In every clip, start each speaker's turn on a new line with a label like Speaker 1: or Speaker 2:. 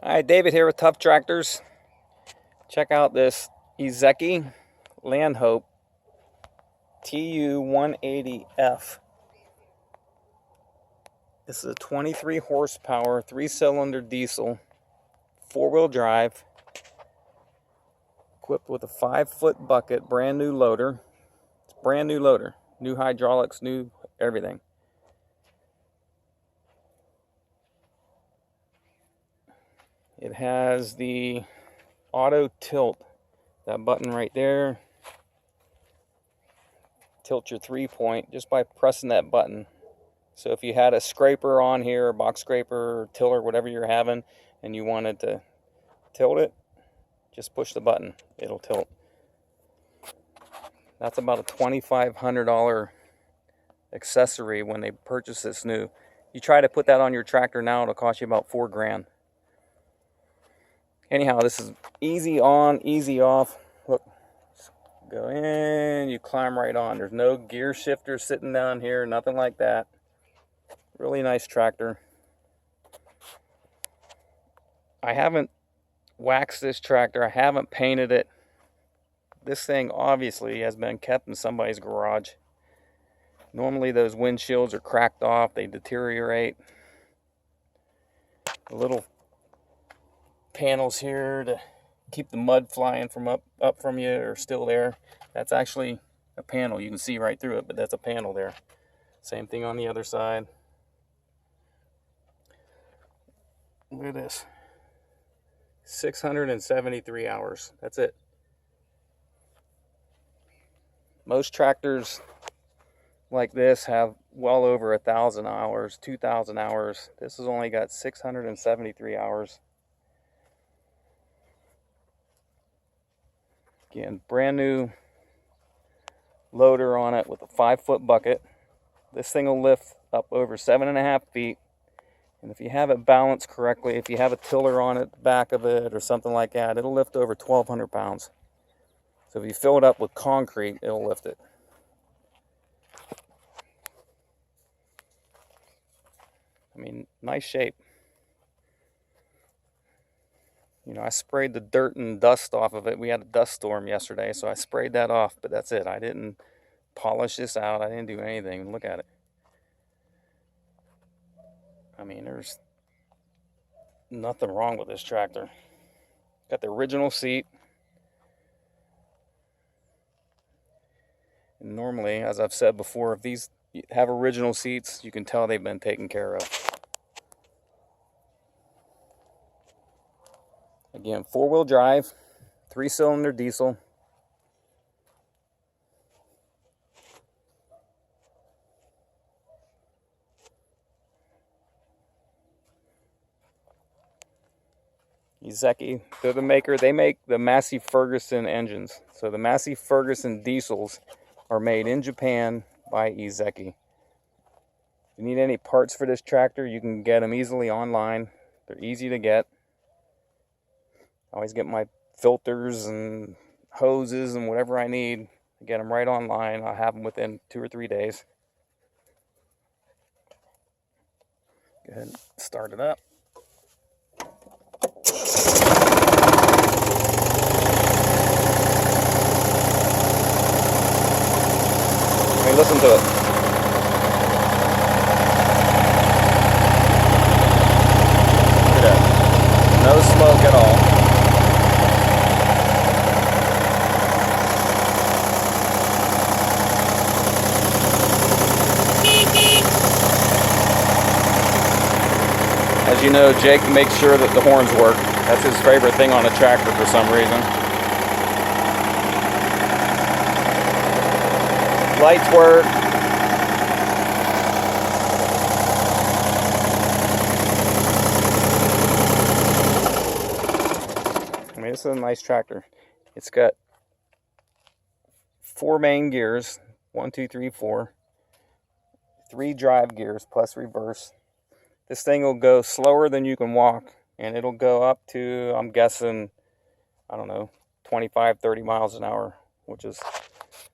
Speaker 1: Hi, David here with Tough Tractors. Check out this Iseki TU180F. This is a 23 horsepower, 3-cylinder diesel, 4-wheel drive, equipped with a 5-foot bucket, brand new loader. It's a brand new loader, new hydraulics, new everything. It has the auto tilt, that button right there. Tilt your 3-point just by pressing that button. So if you had a scraper on here, a box scraper, or tiller, whatever you're having, and you wanted to tilt it, just push the button, it'll tilt. That's about a $2,500 accessory when they purchase this new. You try to put that on your tractor now, it'll cost you about $4 grand. Anyhow, this is easy on, easy off. Look, go in, you climb right on. There's no gear shifter sitting down here, nothing like that. Really nice tractor. I haven't waxed this tractor. I haven't painted it. This thing obviously has been kept in somebody's garage. Normally those windshields are cracked off. They deteriorate. The little panels here to keep the mud flying from up from you are still there. That's actually a panel. You can see right through it, but that's a panel there. Same thing on the other side. Look at this. 673 hours. That's it. Most tractors like this have well over 1,000 hours, 2,000 hours. This has only got 673 hours. Again, brand new loader on it with a 5-foot bucket. This thing will lift up over 7.5 feet. And if you have it balanced correctly, if you have a tiller on it, the back of it, or something like that, it'll lift over 1,200 pounds. So if you fill it up with concrete, it'll lift it. I mean, nice shape. You know, I sprayed the dirt and dust off of it. We had a dust storm yesterday, so I sprayed that off, but that's it. I didn't polish this out. I didn't do anything. Look at it. I mean, there's nothing wrong with this tractor. Got the original seat. And normally, as I've said before, if these have original seats, you can tell they've been taken care of. Again, 4-wheel drive, 3-cylinder diesel. Iseki, they're the maker. They make the Massey Ferguson engines. So the Massey Ferguson diesels are made in Japan by Iseki. If you need any parts for this tractor, you can get them easily online. They're easy to get. I always get my filters and hoses and whatever I need. I get them right online. I'll have them within 2 or 3 days. Go ahead and start it up. I mean, listen to it. Look at that. No smoke at all. As you know, Jake makes sure that the horns work. That's his favorite thing on a tractor for some reason. Lights work. I mean, this is a nice tractor. It's got 4 main gears, 1, 2, 3, 4. 3 drive gears plus reverse. This thing will go slower than you can walk, and it'll go up to, I'm guessing, I don't know, 25, 30 miles an hour, which is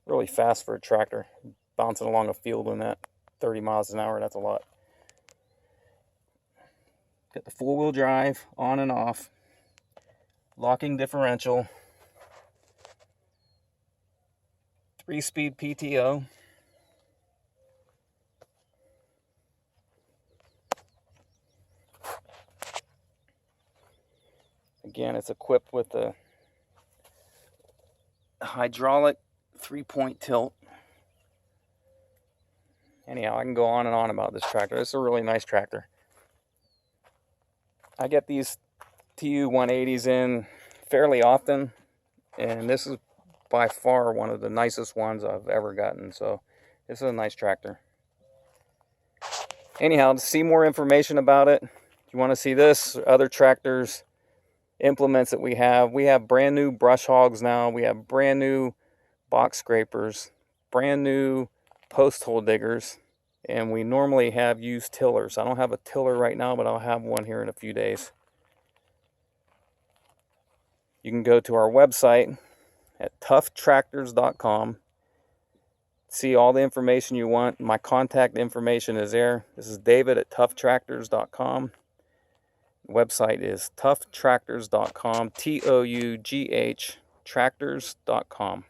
Speaker 1: really fast for a tractor. Bouncing along a field in that 30 miles an hour, that's a lot. Got the 4-wheel drive on and off, locking differential, 3-speed PTO. Again, it's equipped with a hydraulic 3-point tilt. Anyhow, I can go on and on about this tractor. This is a really nice tractor. I get these TU180s in fairly often, and this is by far one of the nicest ones I've ever gotten. So this is a nice tractor. Anyhow, to see more information about it, if you want to see this, other tractors, implements that we have brand new brush hogs now. We have brand new box scrapers, brand new post hole diggers, and we normally have used tillers. I don't have a tiller right now, but I'll have one here in a few days. You can go to our website at ToughTractors.com. See all the information you want. My contact information is there. This is David at ToughTractors.com. The website is ToughTractors.com, TOUGH Tractors.com.